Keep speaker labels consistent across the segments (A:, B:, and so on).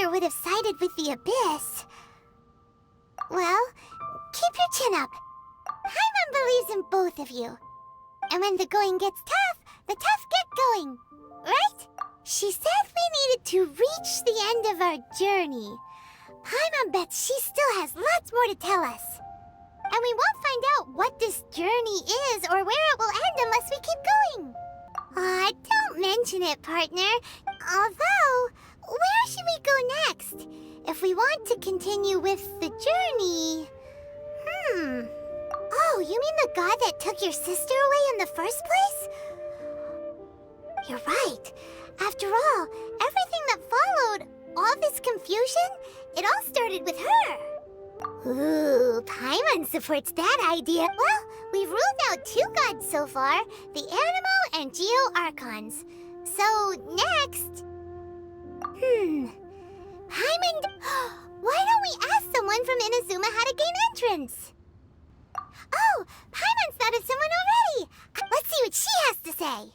A: sister would have sided with the Abyss. Well, keep your chin up. Paimon believes in both of you. And when the going gets tough, the tough get going. Right? She said we needed to reach the end of our journey. Paimon bets she still has lots more to tell us. And we won't find out what this journey is or where it will end unless we keep going. Aw, don't mention it, partner. Although, where should we go next? If we want to continue with the journey... Oh, you mean the god that took your sister away in the first place? You're right. After all, everything that followed, all this confusion, it all started with her. Ooh, Paimon supports that idea. Well, we've ruled out 2 gods so far, the Animo and Geo Archons. So, next... Paimon... Why don't we ask someone from Inazuma how to gain entrance? Oh, Paimon's thought of someone already! Let's see what she has to say.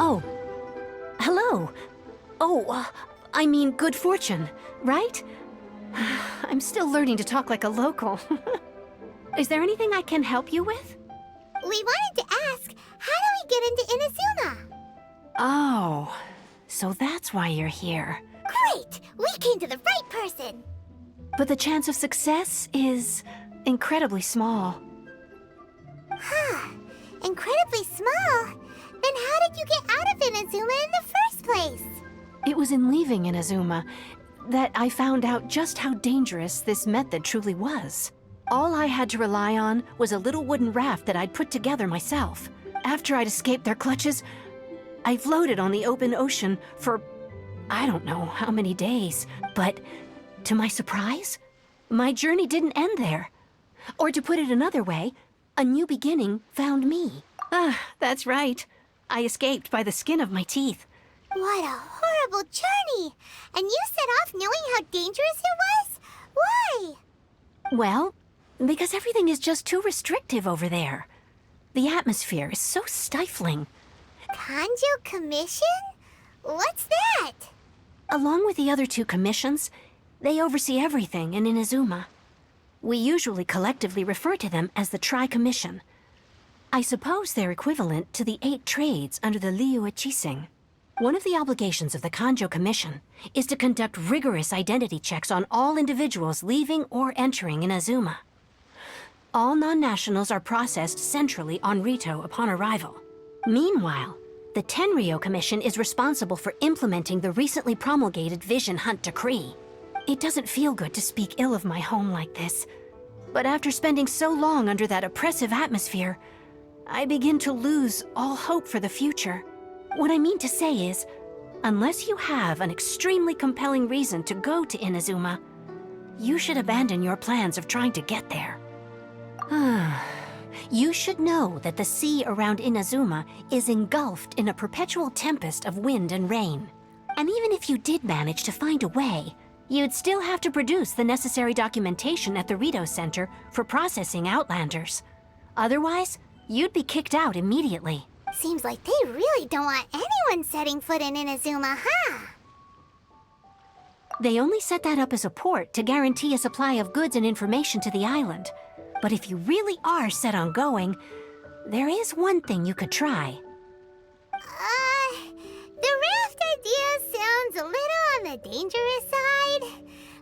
B: Oh. Hello. Oh, I mean good fortune, right? I'm still learning to talk like a local. Is there anything I can help you with?
A: We wanted to ask, how do we get into Inazuma?
B: Oh, so that's why you're here.
A: Great! We came to the right person!
B: But the chance of success is incredibly small.
A: Huh. Incredibly small? Then how did you get out of Inazuma in the first place?
B: It was in leaving Inazuma that I found out just how dangerous this method truly was. All I had to rely on was a little wooden raft that I'd put together myself. After I'd escaped their clutches, I floated on the open ocean for I don't know how many days. But to my surprise, my journey didn't end there. Or to put it another way, a new beginning found me. Ah, that's right. I escaped by the skin of my teeth.
A: What a horrible journey! And you set off knowing how dangerous it was? Why?
B: Well, because everything is just too restrictive over there. The atmosphere is so stifling.
A: Kanjo Commission? What's that?
B: Along with the other 2 commissions, they oversee everything in Inazuma. We usually collectively refer to them as the Tri-Commission. I suppose they're equivalent to the 8 trades under the Liyue Chising. One of the obligations of the Kanjo Commission is to conduct rigorous identity checks on all individuals leaving or entering Inazuma. All non-nationals are processed centrally on Rito upon arrival. Meanwhile, the Tenryo Commission is responsible for implementing the recently promulgated Vision Hunt Decree. It doesn't feel good to speak ill of my home like this, but after spending so long under that oppressive atmosphere, I begin to lose all hope for the future. What I mean to say is, unless you have an extremely compelling reason to go to Inazuma, you should abandon your plans of trying to get there. You should know that the sea around Inazuma is engulfed in a perpetual tempest of wind and rain. And even if you did manage to find a way, you'd still have to produce the necessary documentation at the Rito Center for processing Outlanders. Otherwise, you'd be kicked out immediately.
A: Seems like they really don't want anyone setting foot in Inazuma, huh?
B: They only set that up as a port to guarantee a supply of goods and information to the island. But if you really are set on going, there is one thing you could try.
A: The raft idea sounds a little on the dangerous side.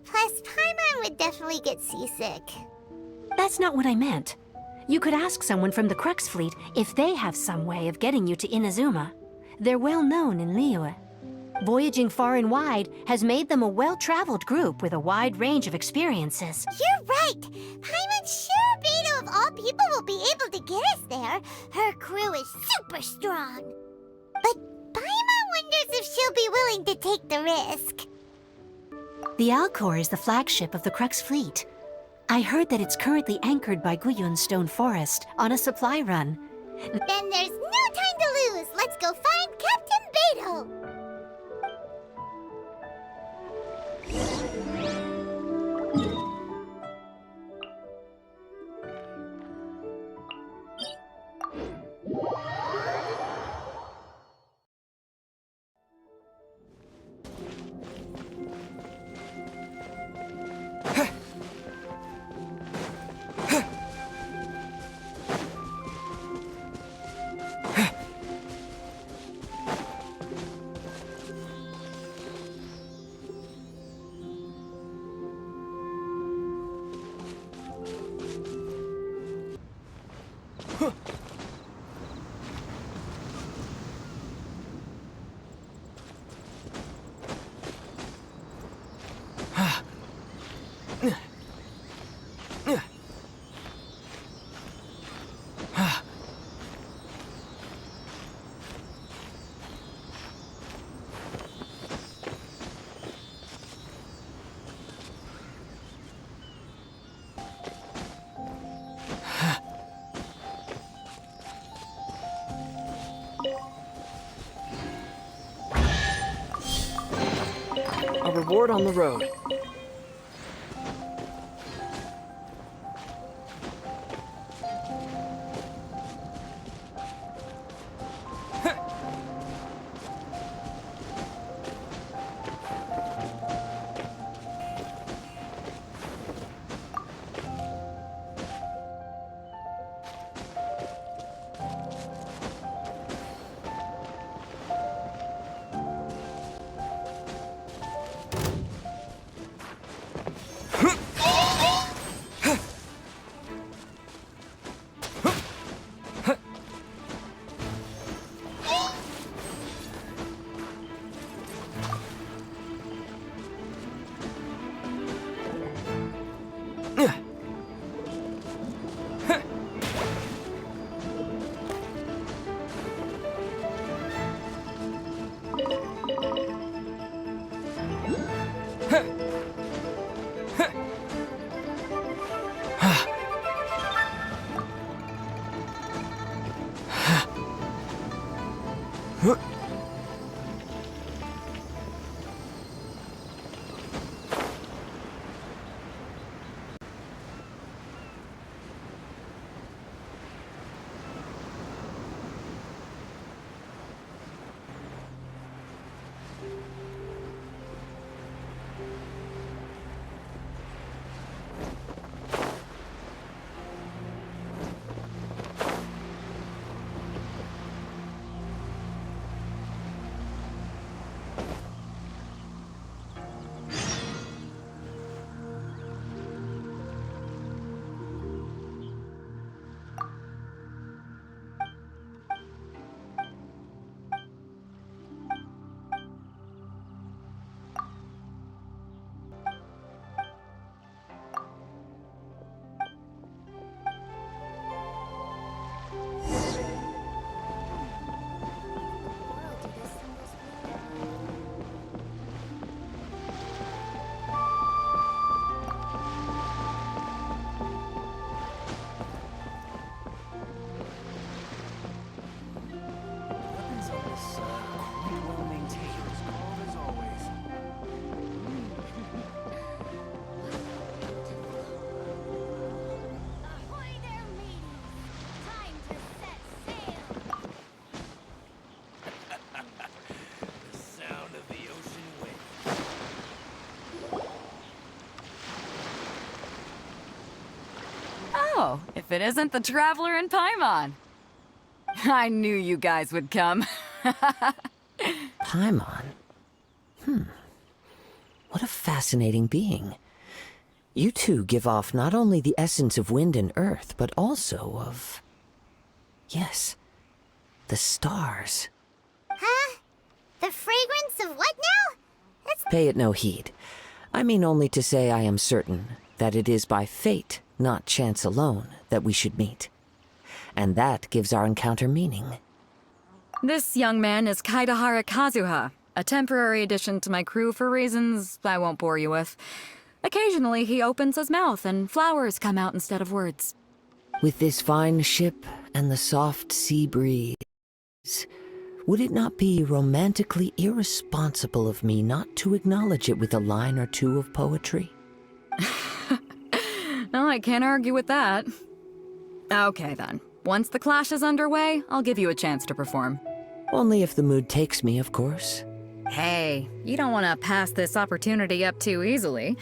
A: Plus, Paimon would definitely get seasick.
B: That's not what I meant. You could ask someone from the Crux Fleet if they have some way of getting you to Inazuma. They're well known in Liyue. Voyaging far and wide has made them a well-traveled group with a wide range of experiences.
A: You're right! Paimon's sure Beto of all people will be able to get us there. Her crew is super strong. But Paimon wonders if she'll be willing to take the risk.
B: The Alcor is the flagship of the Crux fleet. I heard that it's currently anchored by Guyun's Stone Forest on a supply run.
A: Then there's no time to lose. Let's go find Captain Beto.
C: A reward on the road.
D: Oh, if it isn't the Traveler and Paimon. I knew you guys would come.
E: Paimon? What a fascinating being. You two give off not only the essence of wind and earth, but also of... yes, the stars.
A: Huh? The fragrance of what now? It's
E: Pay it no heed. I mean only to say I am certain that it is by fate, not chance alone, that we should meet. And that gives our encounter meaning.
D: This young man is Kaidahara Kazuha, a temporary addition to my crew for reasons I won't bore you with. Occasionally, he opens his mouth and flowers come out instead of words.
E: With this fine ship and the soft sea breeze, would it not be romantically irresponsible of me not to acknowledge it with a line or two of poetry?
D: No, I can't argue with that. Okay then. Once the clash is underway, I'll give you a chance to perform.
E: Only if the mood takes me, of course.
D: Hey, you don't want to pass this opportunity up too easily,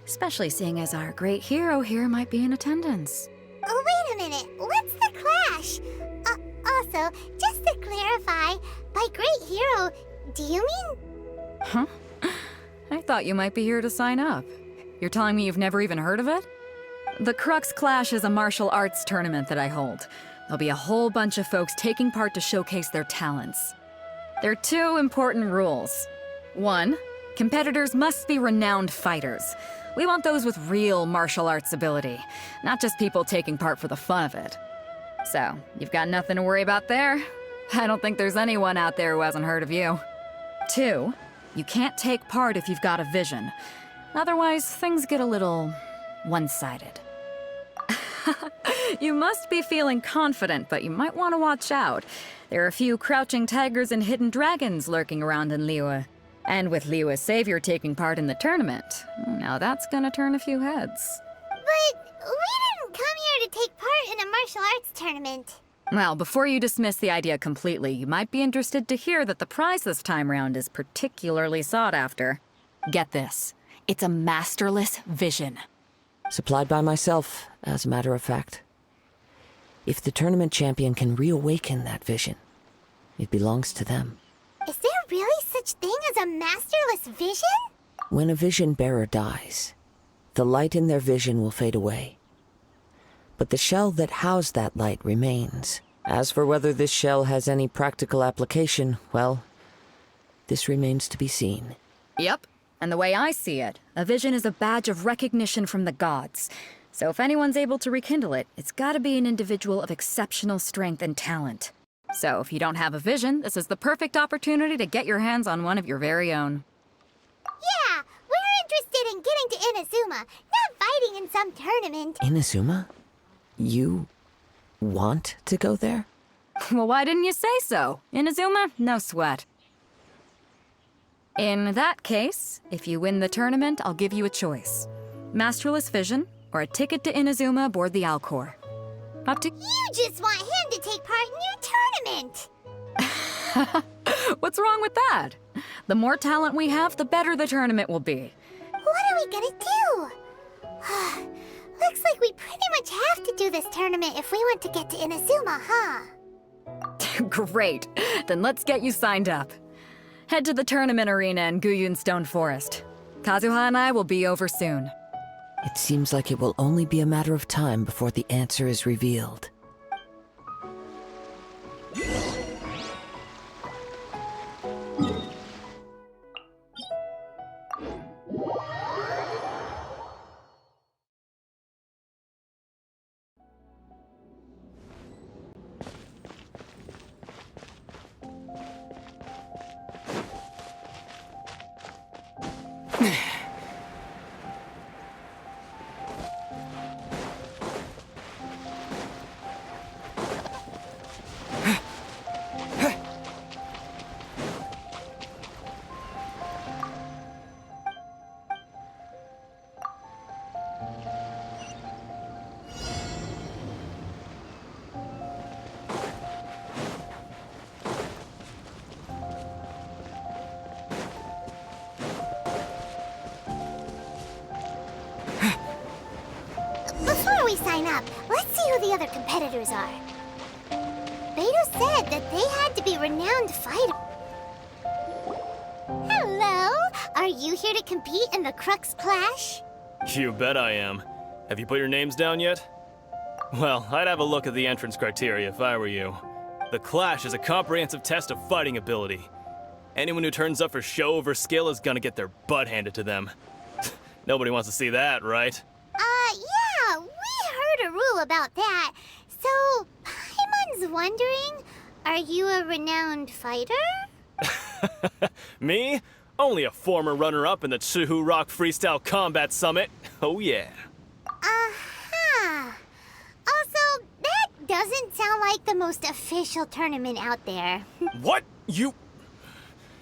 D: especially seeing as our great hero here might be in attendance.
A: Oh, wait a minute. What's the clash? Also, just to clarify, by great hero, do you mean?
D: Huh? I thought you might be here to sign up. You're telling me you've never even heard of it? The Crux Clash is a martial arts tournament that I hold. There'll be a whole bunch of folks taking part to showcase their talents. There are 2 important rules. 1, competitors must be renowned fighters. We want those with real martial arts ability, not just people taking part for the fun of it. So, you've got nothing to worry about there. I don't think there's anyone out there who hasn't heard of you. 2, you can't take part if you've got a vision. Otherwise, things get a little one-sided. You must be feeling confident, but you might want to watch out. There are a few crouching tigers and hidden dragons lurking around in Liyue. And with Liyue's savior taking part in the tournament, now that's gonna turn a few heads.
A: But we didn't come here to take part in a martial arts tournament.
D: Well, before you dismiss the idea completely, you might be interested to hear that the prize this time round is particularly sought after. Get this. It's a masterless vision.
E: Supplied by myself, as a matter of fact. If the tournament champion can reawaken that vision, it belongs to them.
A: Is there really such thing as a masterless vision?
E: When a vision bearer dies, the light in their vision will fade away. But the shell that housed that light remains. As for whether this shell has any practical application, well, this remains to be seen.
D: Yep. And the way I see it, a vision is a badge of recognition from the gods. So if anyone's able to rekindle it, it's gotta be an individual of exceptional strength and talent. So if you don't have a vision, this is the perfect opportunity to get your hands on one of your very own.
A: Yeah, we're interested in getting to Inazuma, not fighting in some tournament.
E: Inazuma? You want to go there?
D: Well, why didn't you say so? Inazuma? No sweat. In that case, if you win the tournament, I'll give you a choice. Masterless Vision, or a ticket to Inazuma aboard the Alcor. Up to...
A: You just want him to take part in your tournament!
D: What's wrong with that? The more talent we have, the better the tournament will be.
A: What are we gonna do? Looks like we pretty much have to do this tournament if we want to get to Inazuma, huh?
D: Great. Then let's get you signed up. Head to the tournament arena in Guyun Stone Forest. Kazuha and I will be over soon.
E: It seems like it will only be a matter of time before the answer is revealed.
A: Before we sign up, let's see who the other competitors are. Beto said that they had to be renowned fighters. Hello! Are you here to compete in the Crux Clash?
F: You bet I am. Have you put your names down yet? Well, I'd have a look at the entrance criteria if I were you. The Clash is a comprehensive test of fighting ability. Anyone who turns up for show over skill is gonna get their butt handed to them. Nobody wants to see that, right?
A: Yeah, we heard a rule about that. So, Paimon's wondering, are you a renowned fighter?
F: Me? Only a former runner-up in the Chihu Rock Freestyle Combat Summit. Oh yeah.
A: Aha. Also, that doesn't sound like the most official tournament out there.
F: What? You...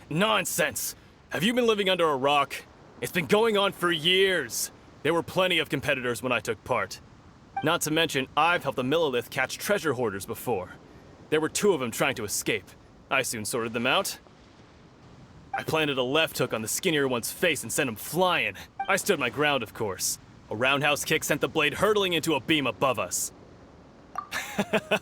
F: Nonsense. Have you been living under a rock? It's been going on for years. There were plenty of competitors when I took part. Not to mention, I've helped the Millilith catch treasure hoarders before. There were 2 of them trying to escape. I soon sorted them out. I planted a left hook on the skinnier one's face and sent him flying. I stood my ground, of course. A roundhouse kick sent the blade hurtling into a beam above us.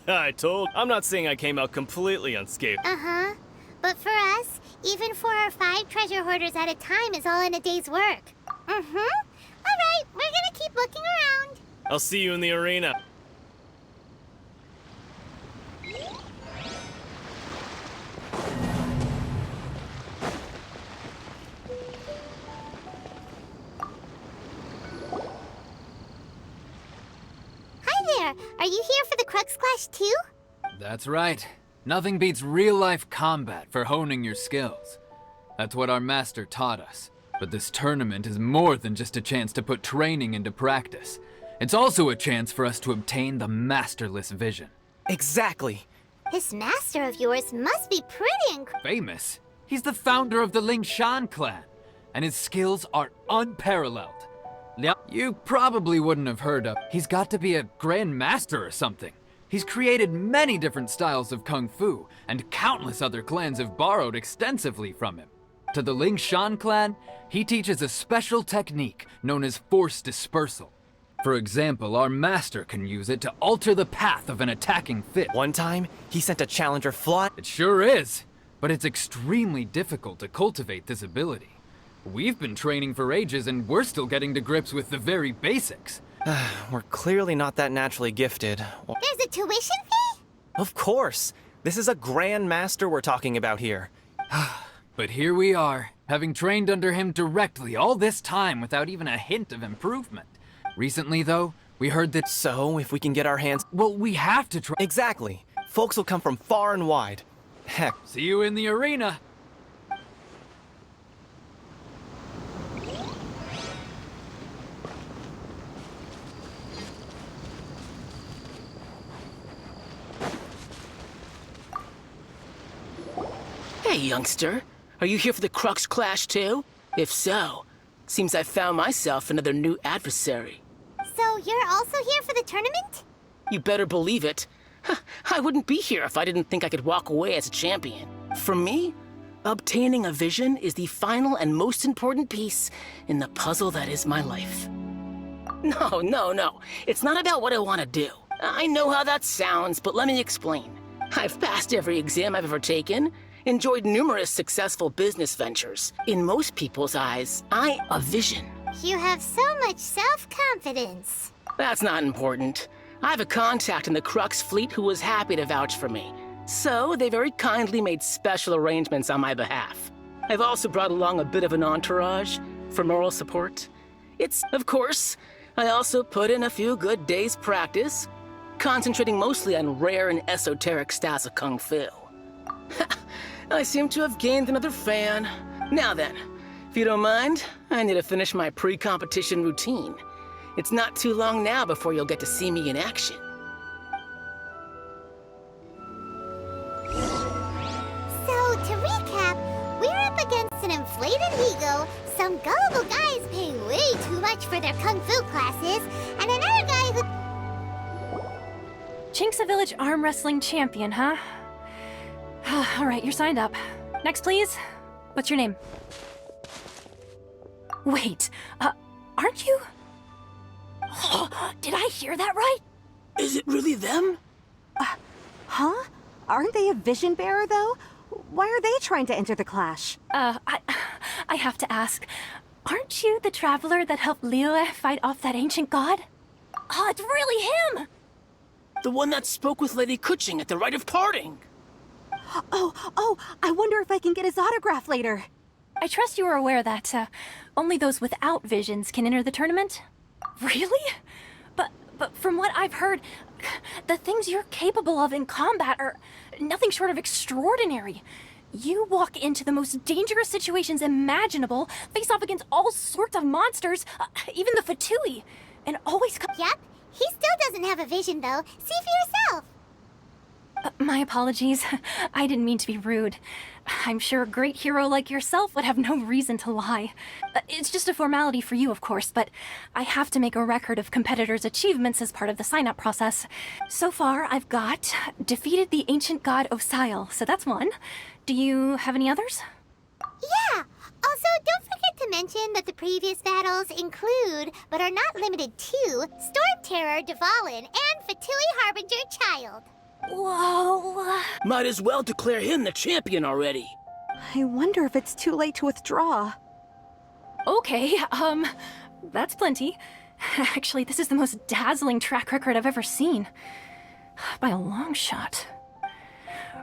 F: I'm not saying I came out completely unscathed.
A: Uh-huh. But for us, even 4 or 5 treasure hoarders at a time is all in a day's work. Mm-hmm. All right, we're gonna keep looking around.
F: I'll see you in the arena.
A: Hi there. Are you here for the Crux Clash too?
G: That's right. Nothing beats real-life combat for honing your skills. That's what our master taught us. But this tournament is more than just a chance to put training into practice. It's also a chance for us to obtain the masterless vision.
C: Exactly.
A: This master of yours must be pretty
G: Famous? He's the founder of the Lingshan clan, and his skills are unparalleled. Now, you probably wouldn't have heard of. He's got to be a grand master or something. He's created many different styles of kung fu, and countless other clans have borrowed extensively from him. To the Lingshan clan, he teaches a special technique known as force dispersal. For example, our master can use it to alter the path of an attacking fit.
C: One time, he sent a challenger flying.
G: It sure is, but it's extremely difficult to cultivate this ability. We've been training for ages and we're still getting to grips with the very basics.
C: We're clearly not that naturally gifted.
A: There's a tuition fee?
C: Of course. This is a grand master we're talking about here.
G: But here we are, having trained under him directly all this time without even a hint of improvement. Recently, though, we heard that...
C: So, if we can get our hands...
G: Well, we have to try...
C: Exactly. Folks will come from far and wide. Heck,
G: See you in the arena.
H: Hey, youngster. Are you here for the Crux Clash too? If so, seems I found myself another new adversary.
A: So you're also here for the tournament?
H: You better believe it. I wouldn't be here if I didn't think I could walk away as a champion. For me, obtaining a vision is the final and most important piece in the puzzle that is my life. No. It's not about what I want to do. I know how that sounds, but let me explain. I've passed every exam I've ever taken, enjoyed numerous successful business ventures. In most people's eyes, a vision.
A: You have so much self-confidence.
H: That's not important. I have a contact in the Crux fleet who was happy to vouch for me. So they very kindly made special arrangements on my behalf. I've also brought along a bit of an entourage for moral support. Of course, I also put in a few good days' practice, concentrating mostly on rare and esoteric styles of kung fu. I seem to have gained another fan. Now then, if you don't mind, I need to finish my pre-competition routine. It's not too long now before you'll get to see me in action.
A: So, to recap, we're up against an inflated ego, some gullible guys pay way too much for their kung fu classes, and another guy who...
B: Chink's a village arm wrestling champion, huh? All right, you're signed up. Next, please. What's your name? Wait, aren't you? Did I hear that right?
H: Is it really them?
I: Huh? Aren't they a vision bearer, though? Why are they trying to enter the clash?
B: I have to ask, aren't you the traveler that helped Liyue fight off that ancient god? Oh, it's really him!
H: The one that spoke with Lady Kuching at the rite of parting.
I: Oh, I wonder if I can get his autograph later.
B: I trust you are aware that only those without visions can enter the tournament? Really? But from what I've heard, the things you're capable of in combat are nothing short of extraordinary. You walk into the most dangerous situations imaginable, face off against all sorts of monsters, even the Fatui, and always come—
A: Yep, he still doesn't have a vision though. See for yourself.
B: My apologies. I didn't mean to be rude. I'm sure a great hero like yourself would have no reason to lie. It's just a formality for you, of course, but I have to make a record of competitors' achievements as part of the sign-up process. So far, I've got defeated the ancient god Osial, so that's one. Do you have any others?
A: Yeah. Also, don't forget to mention that the previous battles include, but are not limited to, Storm Terror Dvalin and Fatui Harbinger Child.
B: Whoa.
H: Might as well declare him the champion already.
I: I wonder if it's too late to withdraw.
B: Okay, that's plenty. Actually, this is the most dazzling track record I've ever seen. By a long shot.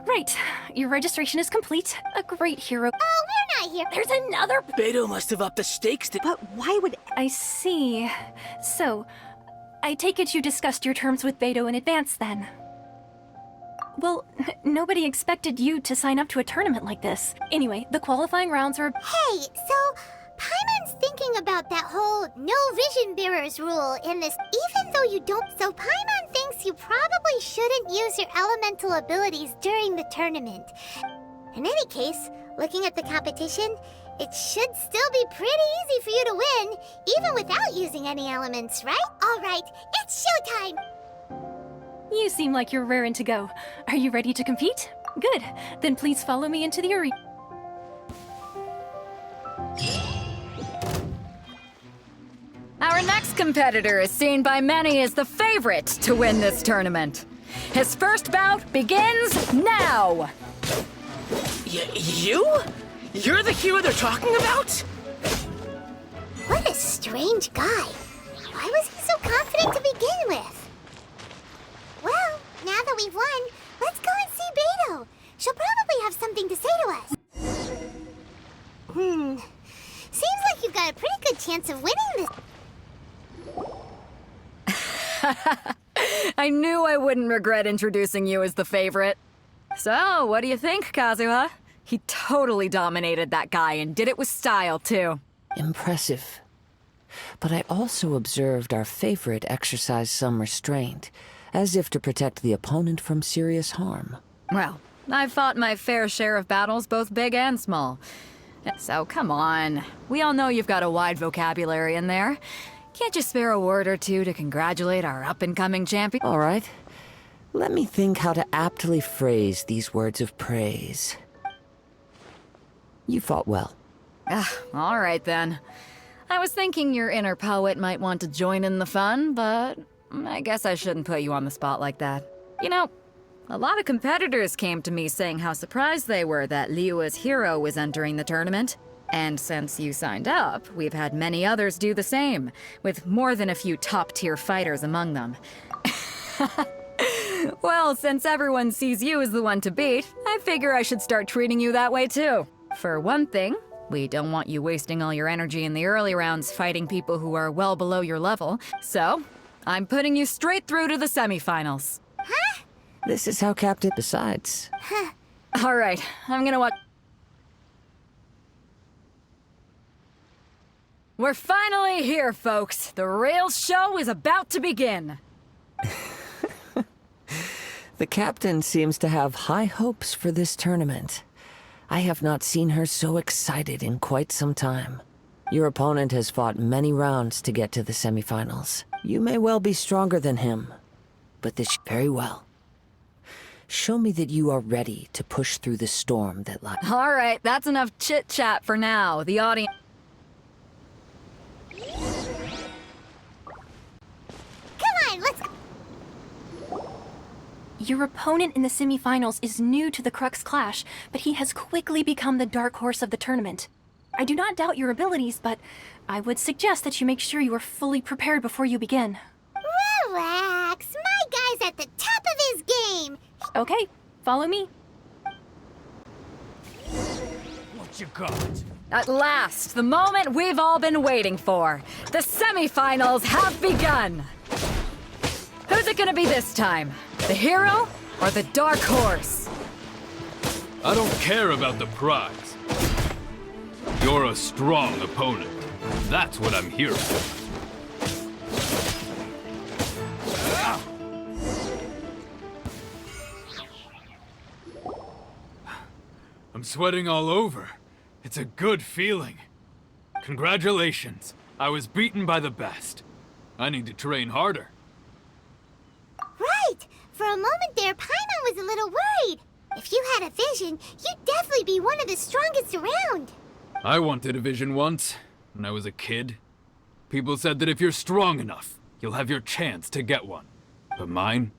B: Right, your registration is complete. A great hero.
A: Oh, we're not here.
B: There's another—
H: Beto must have upped the stakes to—
I: But why would—
B: I see. So, I take it you discussed your terms with Beto in advance, then? Well, nobody expected you to sign up to a tournament like this. Anyway, the qualifying rounds are—
A: Hey, so Paimon's thinking about that whole no vision bearers rule in this, even though you don't. So Paimon thinks you probably shouldn't use your elemental abilities during the tournament. In any case, looking at the competition, it should still be pretty easy for you to win, even without using any elements, right? All right, it's showtime!
B: You seem like you're raring to go. Are you ready to compete? Good. Then please follow me into the arena.
D: Our next competitor is seen by many as the favorite to win this tournament. His first bout begins now!
H: You? You're the hero they're talking about?
A: What a strange guy. Why was he so confident to begin with? Well, now that we've won, let's go and see Beto. She'll probably have something to say to us. Seems like you've got a pretty good chance of winning this.
D: I knew I wouldn't regret introducing you as the favorite. So, what do you think, Kazuha? He totally dominated that guy and did it with style, too.
E: Impressive. But I also observed our favorite exercise some restraint, as if to protect the opponent from serious harm.
D: Well, I've fought my fair share of battles, both big and small. So come on. We all know you've got a wide vocabulary in there. Can't you spare a word or two to congratulate our up-and-coming champion?
E: All right. Let me think how to aptly phrase these words of praise. You fought well.
D: All right then. I was thinking your inner poet might want to join in the fun, but I guess I shouldn't put you on the spot like that. You know, a lot of competitors came to me saying how surprised they were that Liyue's hero was entering the tournament. And since you signed up, we've had many others do the same, with more than a few top-tier fighters among them. Well, since everyone sees you as the one to beat, I figure I should start treating you that way too. For one thing, we don't want you wasting all your energy in the early rounds fighting people who are well below your level, so I'm putting you straight through to the semifinals.
A: Huh?
E: This is how Captain decides.
D: All right, I'm gonna watch. We're finally here, folks. The real show is about to begin.
E: The captain seems to have high hopes for this tournament. I have not seen her so excited in quite some time. Your opponent has fought many rounds to get to the semifinals. You may well be stronger than him, but this very well. Show me that you are ready to push through the storm that lies.
D: All right, that's enough chit-chat for now. The audience...
A: Come on, let's go.
B: Your opponent in the semifinals is new to the Crux Clash, but he has quickly become the dark horse of the tournament. I do not doubt your abilities, but I would suggest that you make sure you are fully prepared before you begin.
A: Relax. My guy's at the top of his game.
B: Okay, follow me.
G: what you got.
D: At last, the moment we've all been waiting for. The semifinals have begun. Who's it gonna be this time? The hero or the dark horse?
G: I don't care about the prize. You're a strong opponent. That's what I'm here for. I'm sweating all over. It's a good feeling. Congratulations. I was beaten by the best. I need to train harder.
A: Right! For a moment there, Paimon was a little worried. If you had a vision, you'd definitely be one of the strongest around.
G: I wanted a vision once, when I was a kid. People said that if you're strong enough, you'll have your chance to get one. But mine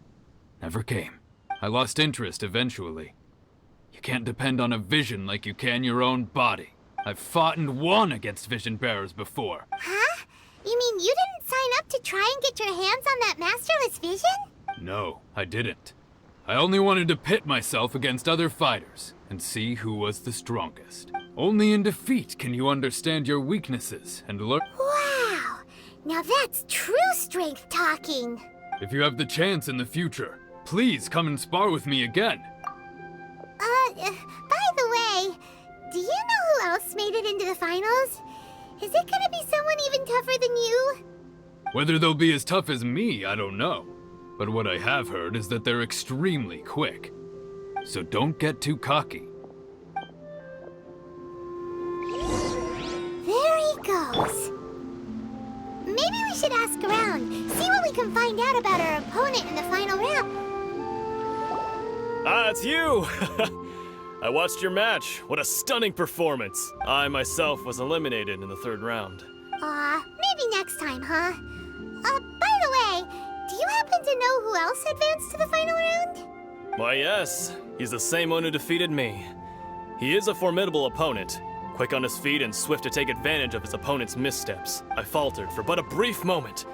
G: never came. I lost interest eventually. You can't depend on a vision like you can your own body. I've fought and won against vision bearers before.
A: Huh? You mean you didn't sign up to try and get your hands on that masterless vision?
G: No, I didn't. I only wanted to pit myself against other fighters and see who was the strongest. Only in defeat can you understand your weaknesses and learn.
A: Wow! Now that's true strength talking.
G: If you have the chance in the future, please come and spar with me again.
A: By the way, do you know who else made it into the finals? Is it gonna be someone even tougher than you?
G: Whether they'll be as tough as me, I don't know. But what I have heard is that they're extremely quick. So don't get too cocky.
A: There he goes. Maybe we should ask around, see what we can find out about our opponent in the final round.
F: Ah, it's you! I watched your match. What a stunning performance. I myself was eliminated in the third round.
A: Maybe next time, huh? By the way, do you happen to know who else advanced to the final round?
F: Why, yes. He's the same one who defeated me. He is a formidable opponent, quick on his feet and swift to take advantage of his opponent's missteps. I faltered for but a brief moment.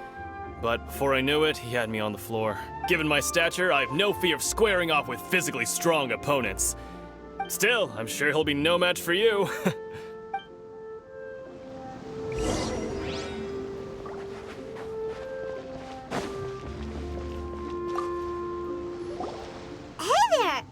F: But before I knew it, he had me on the floor. Given my stature, I have no fear of squaring off with physically strong opponents. Still, I'm sure he'll be no match for you.
A: Hey there!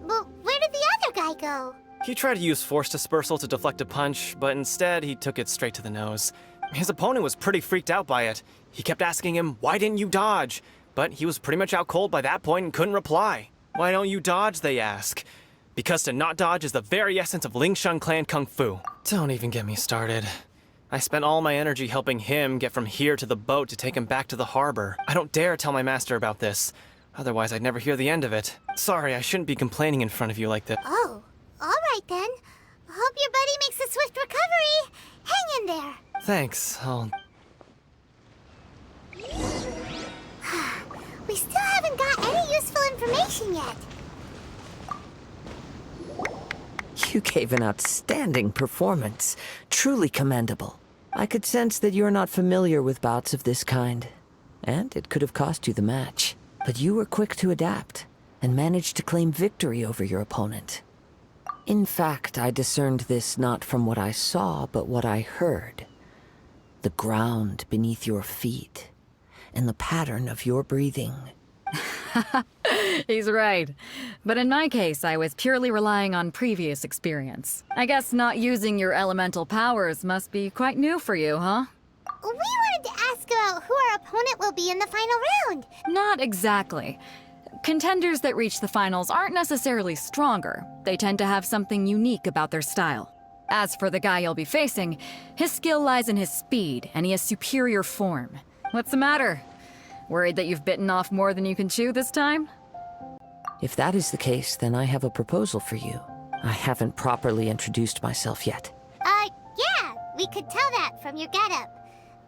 A: Well, where did the other guy go?
C: He tried to use force dispersal to deflect a punch, but instead he took it straight to the nose. His opponent was pretty freaked out by it. He kept asking him, "Why didn't you dodge?" But he was pretty much out cold by that point and couldn't reply. "Why don't you dodge?" they ask. Because to not dodge is the very essence of Lingshan clan kung fu. Don't even get me started. I spent all my energy helping him get from here to the boat to take him back to the harbor. I don't dare tell my master about this. Otherwise, I'd never hear the end of it. Sorry, I shouldn't be complaining in front of you like this.
A: Oh, all right then. Hope your buddy makes a swift recovery. Hang in there.
C: Thanks,
A: We still haven't got any useful information yet.
E: You gave an outstanding performance. Truly commendable. I could sense that you're not familiar with bouts of this kind, and it could have cost you the match. But you were quick to adapt, and managed to claim victory over your opponent. In fact, I discerned this not from what I saw, but what I heard. The ground beneath your feet, and the pattern of your breathing.
D: He's right. But in my case, I was purely relying on previous experience. I guess not using your elemental powers must be quite new for you, huh?
A: We wanted to ask about who our opponent will be in the final round.
D: Not exactly. Contenders that reach the finals aren't necessarily stronger. They tend to have something unique about their style. As for the guy you'll be facing, his skill lies in his speed, and he has superior form. What's the matter? Worried that you've bitten off more than you can chew this time?
E: If that is the case, then I have a proposal for you. I haven't properly introduced myself yet.
A: Yeah, we could tell that from your getup.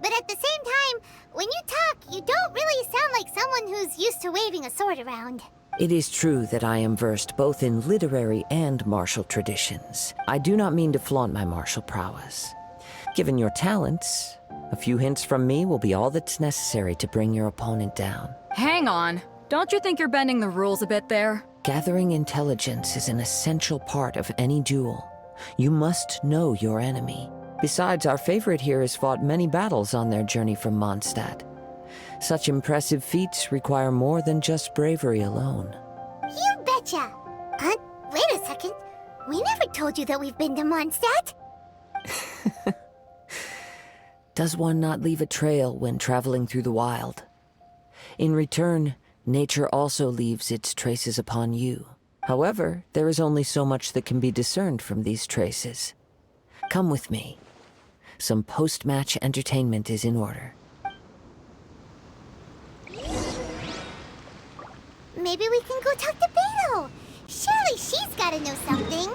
A: But at the same time, when you talk, you don't really sound like someone who's used to waving a sword around.
E: It is true that I am versed both in literary and martial traditions. I do not mean to flaunt my martial prowess. Given your talents, a few hints from me will be all that's necessary to bring your opponent down.
D: Hang on. Don't you think you're bending the rules a bit there?
E: Gathering intelligence is an essential part of any duel. You must know your enemy. Besides, our favorite here has fought many battles on their journey from Mondstadt. Such impressive feats require more than just bravery alone.
A: You betcha! Wait a second. We never told you that we've been to Mondstadt.
E: Does one not leave a trail when traveling through the wild? In return, nature also leaves its traces upon you. However, there is only so much that can be discerned from these traces. Come with me. Some post-match entertainment is in order.
A: Maybe we can go talk to Beto. Surely she's gotta know something.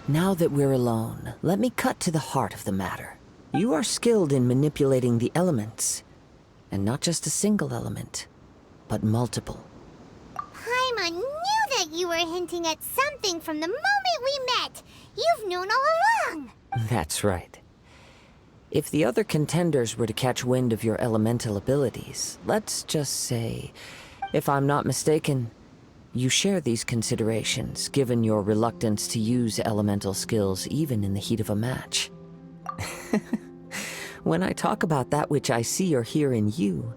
E: Now that we're alone, let me cut to the heart of the matter. You are skilled in manipulating the elements. And not just a single element, but multiple.
A: Paimon knew that you were hinting at something from the moment we met. You've known all along.
E: That's right. If the other contenders were to catch wind of your elemental abilities, let's just say, if I'm not mistaken, you share these considerations, given your reluctance to use elemental skills even in the heat of a match. When I talk about that which I see or hear in you,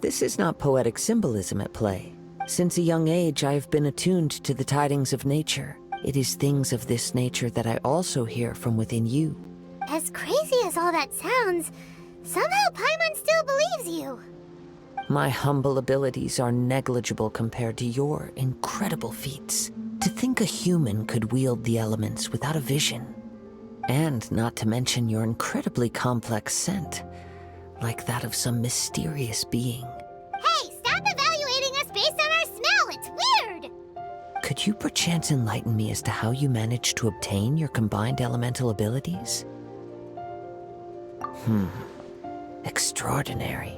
E: this is not poetic symbolism at play. Since a young age, I have been attuned to the tidings of nature. It is things of this nature that I also hear from within you.
A: As crazy as all that sounds, somehow Paimon still believes you.
E: My humble abilities are negligible compared to your incredible feats. To think a human could wield the elements without a vision. And not to mention your incredibly complex scent, like that of some mysterious being.
A: Hey, stop evaluating us based on our smell! It's weird!
E: Could you perchance enlighten me as to how you managed to obtain your combined elemental abilities? Extraordinary.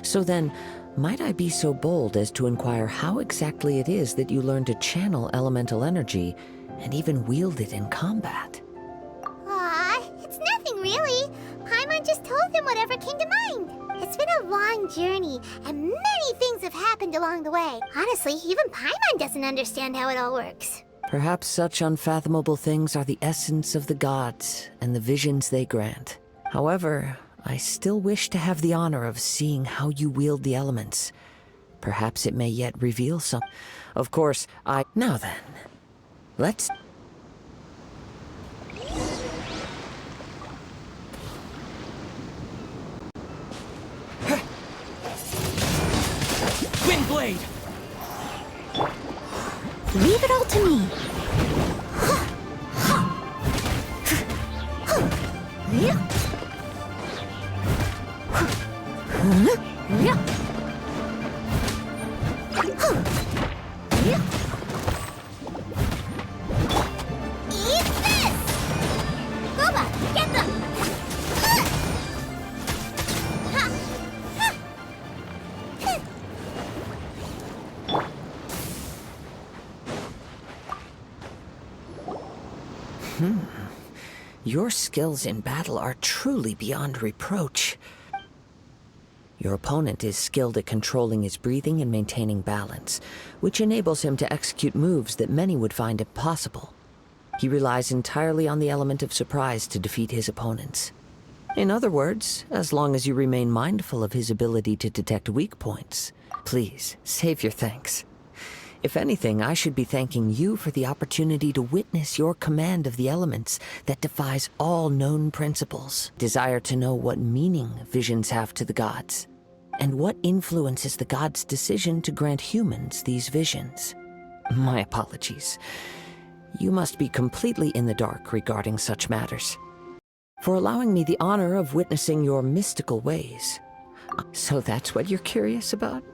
E: So then, might I be so bold as to inquire how exactly it is that you learned to channel elemental energy and even wield it in combat?
A: Aw, it's nothing really. Paimon just told him whatever came to mind. It's been a long journey, and many things have happened along the way. Honestly, even Paimon doesn't understand how it all works.
E: Perhaps such unfathomable things are the essence of the gods and the visions they grant. However, I still wish to have the honor of seeing how you wield the elements. Perhaps it may yet reveal some... Of course, Now then, let's...
C: Windblade!
B: Leave it all to me.
A: Eat this! Boba, get them!
E: Your skills in battle are truly beyond reproach. Your opponent is skilled at controlling his breathing and maintaining balance, which enables him to execute moves that many would find impossible. He relies entirely on the element of surprise to defeat his opponents. In other words, as long as you remain mindful of his ability to detect weak points, please save your thanks. If anything, I should be thanking you for the opportunity to witness your command of the elements that defies all known principles. Desire to know what meaning visions have to the gods, and what influences the gods' decision to grant humans these visions. My apologies. You must be completely in the dark regarding such matters. For allowing me the honor of witnessing your mystical ways. So that's what you're curious about?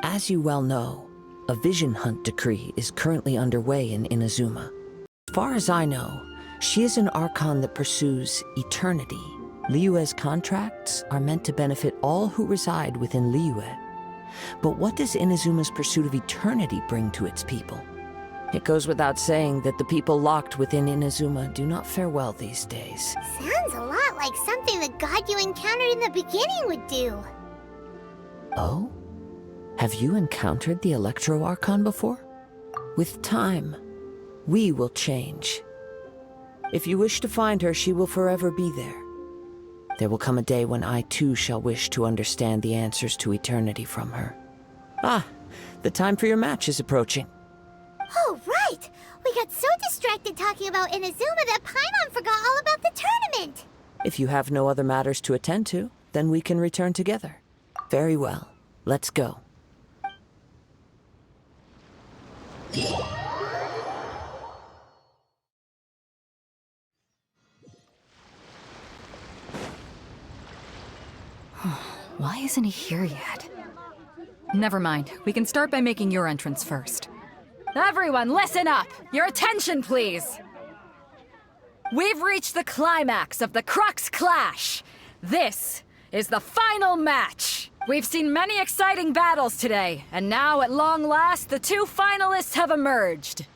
E: As you well know, a vision hunt decree is currently underway in Inazuma. As far as I know, She is an Archon that pursues eternity. Liyue's contracts are meant to benefit all who reside within Liyue. But what does Inazuma's pursuit of eternity bring to its people? It goes without saying that the people locked within Inazuma do not fare well these days.
A: Sounds a lot like something the god you encountered in the beginning would do.
E: Oh? Have you encountered the Electro Archon before? With time, we will change. If you wish to find her, she will forever be there. There will come a day when I too shall wish to understand the answers to eternity from her. Ah, the time for your match is approaching.
A: Oh, right! We got so distracted talking about Inazuma that Paimon forgot all about the tournament!
E: If you have no other matters to attend to, then we can return together. Very well. Let's go.
D: Why isn't he here yet? Never mind. We can start by making your entrance first. Everyone, listen up! Your attention, please! We've reached the climax of the Crux Clash! This is the final match! We've seen many exciting battles today, and now, at long last, the two finalists have emerged.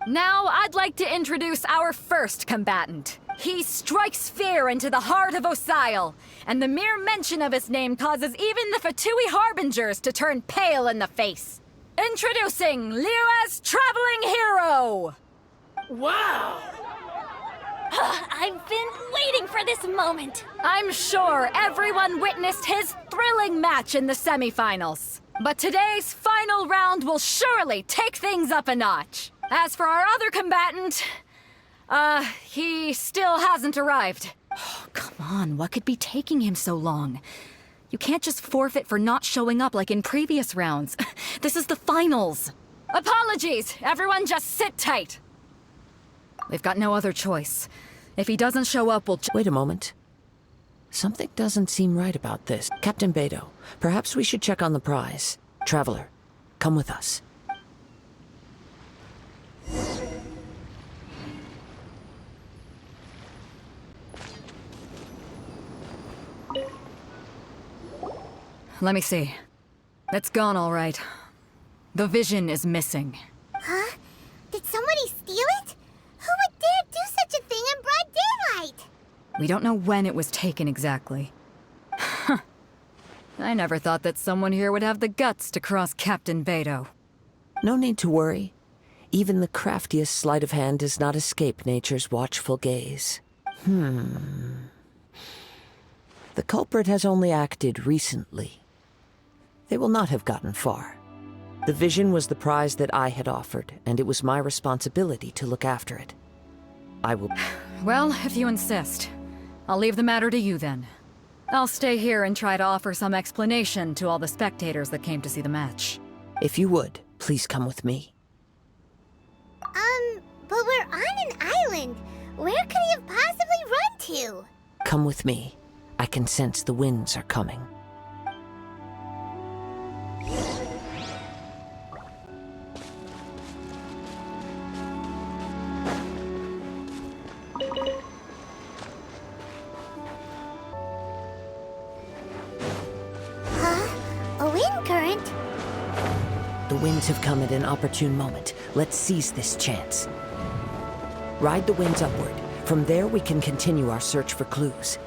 D: Now, I'd like to introduce our first combatant. He strikes fear into the heart of Osile, and the mere mention of his name causes even the Fatui Harbingers to turn pale in the face. Introducing Liyue's traveling hero!
H: Wow!
B: I've been waiting for this moment.
D: I'm sure everyone witnessed his thrilling match in the semifinals. But today's final round will surely take things up a notch. As for our other combatant, he still hasn't arrived. Oh, come on, what could be taking him so long? You can't just forfeit for not showing up like in previous rounds. This is the finals. Apologies, everyone just sit tight. We've got no other choice. If he doesn't show up, we'll...
E: Wait a moment. Something doesn't seem right about this. Captain Beto, perhaps we should check on the prize. Traveler, come with us.
D: Let me see. It's gone all right. The vision is missing.
A: Huh? Did somebody steal it? Who would dare do such a thing in broad daylight?
D: We don't know when it was taken exactly. I never thought that someone here would have the guts to cross Captain Beto.
E: No need to worry. Even the craftiest sleight of hand does not escape nature's watchful gaze. The culprit has only acted recently. They will not have gotten far. The vision was the prize that I had offered, and it was my responsibility to look after it. I will...
D: Well, if you insist. I'll leave the matter to you then. I'll stay here and try to offer some explanation to all the spectators that came to see the match.
E: If you would, please come with me.
A: But we're on an island. Where could he have possibly run to?
E: Come with me. I can sense the winds are coming.
A: A wind current?
E: The winds have come at an opportune moment. Let's seize this chance. Ride the winds upward. From there, we can continue our search for clues.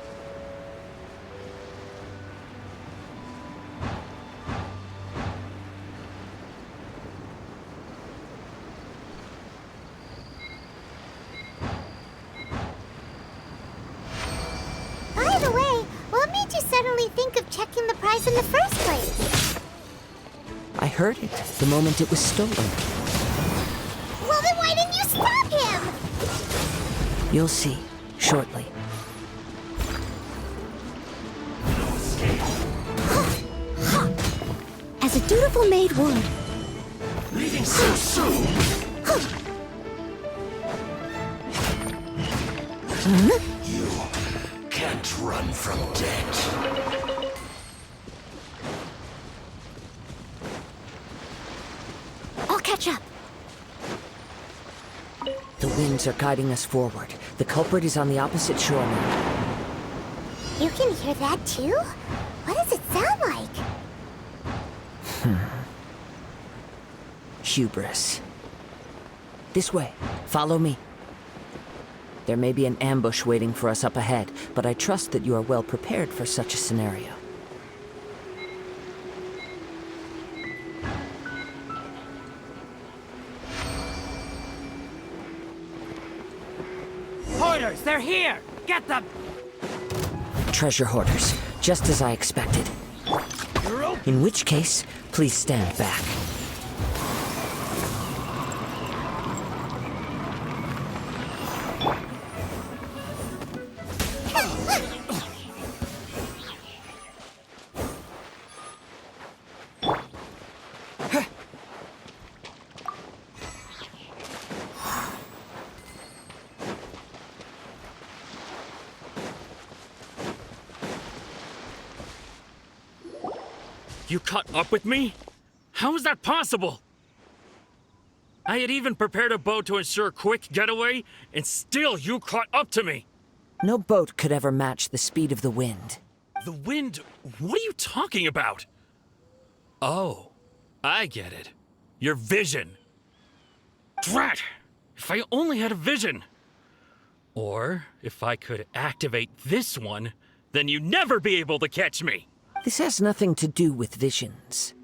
A: By the way, what made you suddenly think of checking the prize in the first place?
E: I heard it the moment it was stolen.
A: Well, then why didn't you stop him?
E: You'll see, shortly.
B: As a dutiful maid would.
J: Leaving so soon? You can't run from death.
B: I'll catch up.
E: The winds are guiding us forward. The culprit is on the opposite shore now.
A: You can hear that too? What does it sound like?
E: Hubris. This way. Follow me. There may be an ambush waiting for us up ahead, but I trust that you are well prepared for such a scenario.
K: Hoarders, they're here! Get them!
E: Treasure hoarders, just as I expected. In which case, please stand back.
F: You caught up with me? How is that possible? I had even prepared a boat to ensure a quick getaway, and still you caught up to me!
E: No boat could ever match the speed of the wind.
F: The wind? What are you talking about? Oh, I get it. Your vision. Drat! If I only had a vision! Or, if I could activate this one, then you'd never be able to catch me!
E: This has nothing to do with visions.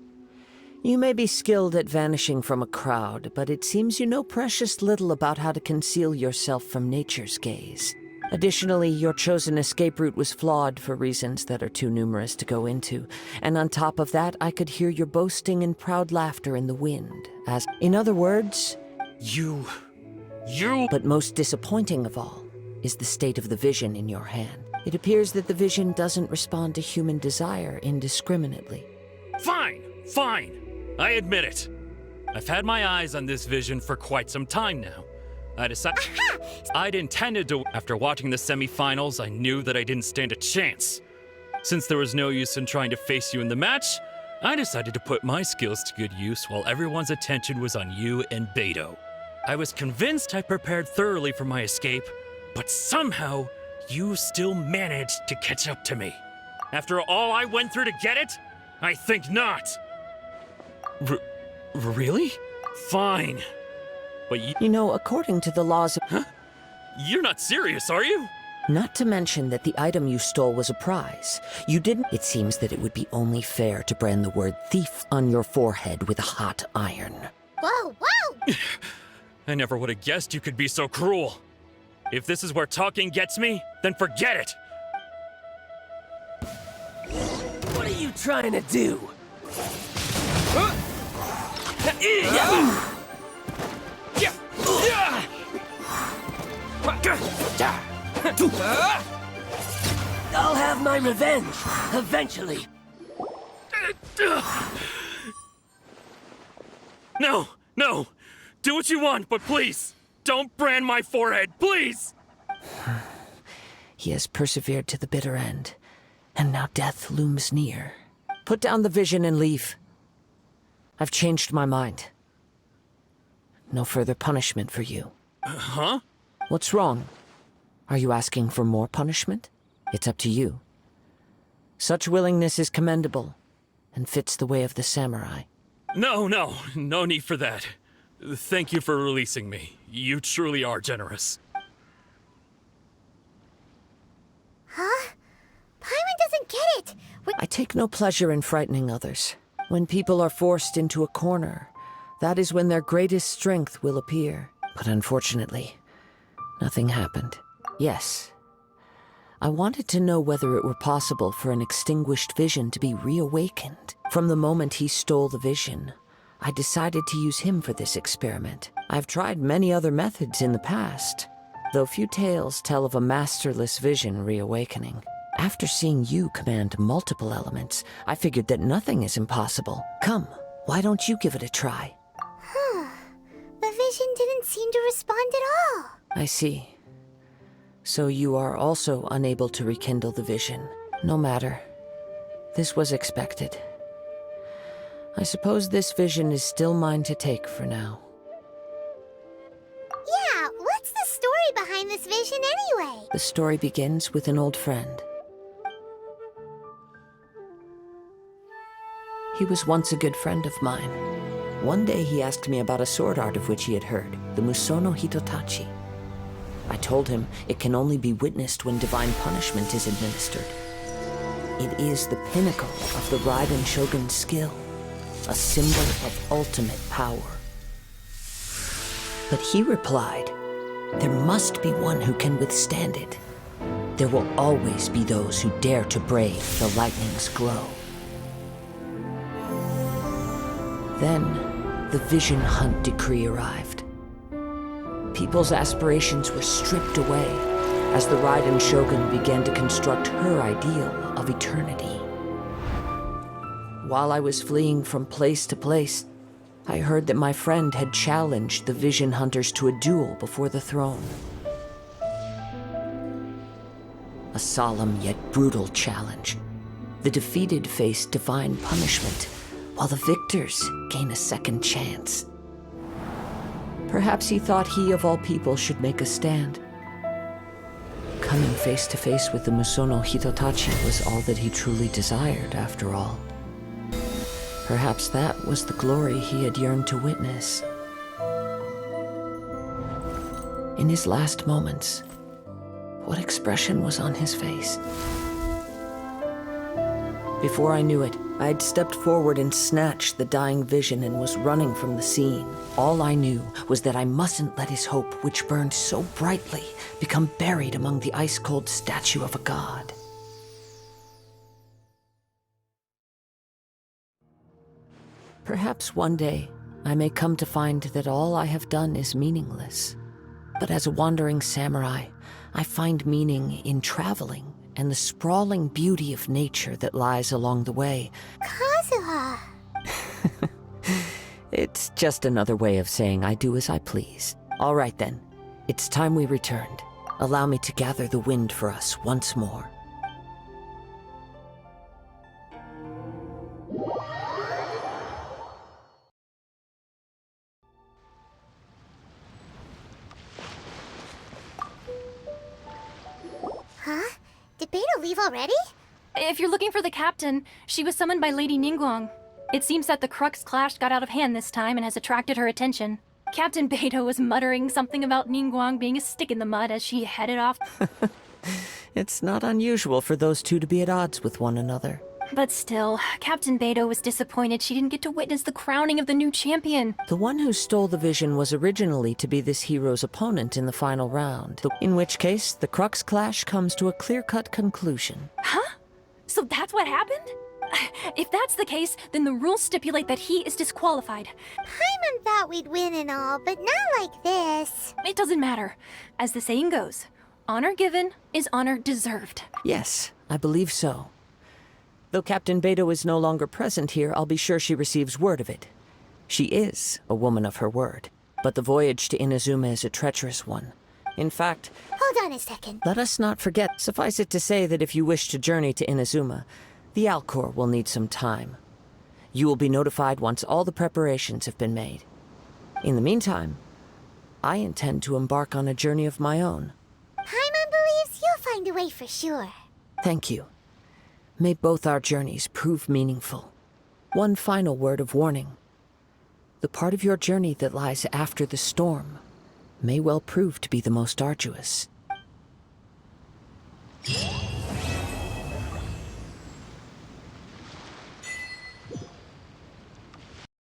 E: You may be skilled at vanishing from a crowd, but it seems you know precious little about how to conceal yourself from nature's gaze. Additionally, your chosen escape route was flawed for reasons that are too numerous to go into. And on top of that, I could hear your boasting and proud laughter in the wind, as, in other words...
F: You...
E: But most disappointing of all is the state of the vision in your hand. It appears that the vision doesn't respond to human desire indiscriminately.
F: Fine! I admit it. I've had my eyes on this vision for quite some time now. I decided... I'd intended to... After watching the semifinals, I knew that I didn't stand a chance. Since there was no use in trying to face you in the match, I decided to put my skills to good use while everyone's attention was on you and Beto. I was convinced I prepared thoroughly for my escape, but somehow... you still managed to catch up to me. After all I went through to get it? I think not. Really? Fine. But
E: You know, according to the laws of...
F: Huh? You're not serious, are you?
E: Not to mention that the item you stole was a prize. You didn't... It seems that it would be only fair to brand the word thief on your forehead with a hot iron.
A: Whoa, whoa!
F: I never would have guessed you could be so cruel. If this is where talking gets me, then forget it!
K: What are you trying to do? I'll have my revenge, eventually.
F: No! Do what you want, but please! Don't brand my forehead, please!
E: He has persevered to the bitter end, and now death looms near. Put down the vision and leave. I've changed my mind. No further punishment for you.
F: Huh?
E: What's wrong? Are you asking for more punishment? It's up to you. Such willingness is commendable, and fits the way of the samurai.
F: No need for that. Thank you for releasing me. You truly are generous.
A: Huh? Paimon doesn't get it!
E: I take no pleasure in frightening others. When people are forced into a corner, that is when their greatest strength will appear. But unfortunately, nothing happened. Yes, I wanted to know whether it were possible for an extinguished vision to be reawakened. From the moment he stole the vision, I decided to use him for this experiment. I've tried many other methods in the past, though few tales tell of a masterless vision reawakening. After seeing you command multiple elements, I figured that nothing is impossible. Come, why don't you give it a try?
A: The vision didn't seem to respond at all.
E: I see. So you are also unable to rekindle the vision. No matter. This was expected. I suppose this vision is still mine to take for now.
A: Yeah, what this vision anyway?
E: The story begins with an old friend. He was once a good friend of mine. One day he asked me about a sword art of which he had heard, the Musono Hitotachi. I told him it can only be witnessed when divine punishment is administered. It is the pinnacle of the Raiden Shogun's skill, a symbol of ultimate power. But he replied, there must be one who can withstand it. There will always be those who dare to brave the lightning's glow. Then, the Vision Hunt decree arrived. People's aspirations were stripped away as the Raiden Shogun began to construct her ideal of eternity. While I was fleeing from place to place, I heard that my friend had challenged the Vision Hunters to a duel before the throne. A solemn yet brutal challenge. The defeated face divine punishment, while the victors gain a second chance. Perhaps he thought he of all people should make a stand. Coming face to face with the Musono Hitotachi was all that he truly desired, after all. Perhaps that was the glory he had yearned to witness. In his last moments, what expression was on his face? Before I knew it, I had stepped forward and snatched the dying vision and was running from the scene. All I knew was that I mustn't let his hope, which burned so brightly, become buried among the ice-cold statue of a god. Perhaps one day, I may come to find that all I have done is meaningless. But as a wandering samurai, I find meaning in traveling and the sprawling beauty of nature that lies along the way.
A: Kazuha!
E: It's just another way of saying I do as I please. All right then, it's time we returned. Allow me to gather the wind for us once more.
A: Huh? Did Beta leave already?
L: If you're looking for the captain, she was summoned by Lady Ningguang. It seems that the Crux clash got out of hand this time and has attracted her attention. Captain Beto was muttering something about Ningguang being a stick in the mud as she headed off.
E: It's not unusual for those two to be at odds with one another.
L: But still, Captain Beto was disappointed she didn't get to witness the crowning of the new champion.
E: The one who stole the vision was originally to be this hero's opponent in the final round, in which case the Crux clash comes to a clear-cut conclusion.
L: Huh? So that's what happened? If that's the case, then the rules stipulate that he is disqualified.
A: Paimon thought we'd win and all, but not like this.
L: It doesn't matter. As the saying goes, honor given is honor deserved.
E: Yes, I believe so. Though Captain Beto is no longer present here, I'll be sure she receives word of it. She is a woman of her word, but the voyage to Inazuma is a treacherous one. In fact...
A: Hold on a second.
E: Let us not forget, suffice it to say that if you wish to journey to Inazuma, the Alcor will need some time. You will be notified once all the preparations have been made. In the meantime, I intend to embark on a journey of my own.
A: Paimon believes you'll find a way for sure.
E: Thank you. May both our journeys prove meaningful. One final word of warning. The part of your journey that lies after the storm may well prove to be the most arduous.